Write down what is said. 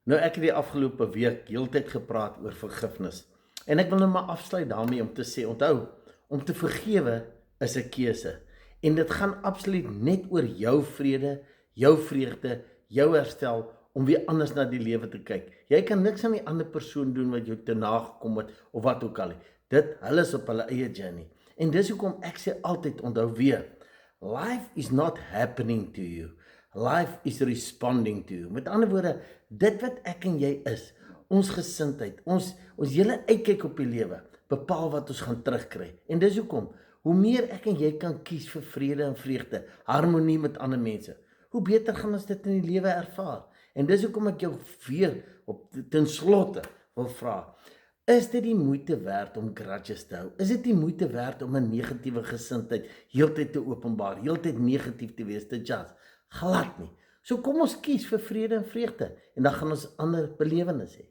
Nou ek het die afgelope week heeltyd gepraat oor vergifnis. En ek wil nou maar afsluit daarmee om te sê, onthou, om te vergewe is 'n keuse. En dit gaan absoluut net oor jou vrede, jou vreugde, jou herstel, om weer anders na die lewe te kyk. Jy kan niks aan die ander persoon doen wat jou te nagekom het, of wat ook al. Hulle is op hulle eie journey. En dis hoekom ek sê altyd, onthou weer, life is not happening to you. Life is responding to you. Met ander woorde, dit wat ek en jy is, ons gesindheid, ons hele uitkyk op die lewe, bepaal wat ons gaan terugkry. En dis hoekom, hoe meer ek en jy kan kies vir vrede en vreugde, harmonie met ander mense, hoe beter gaan ons dit in die lewe ervaar. En dis hoekom ek jou weer ten slotte wil vra, is dit die moeite werd om grudges te hou? Is dit die moeite werd om 'n negatiewe gesindheid heeltyd te openbaar, heeltyd negatief te wees, te judge? Glad nie. So kom ons kies vir vrede en vreugde, en dan gaan ons ander belewenis hê.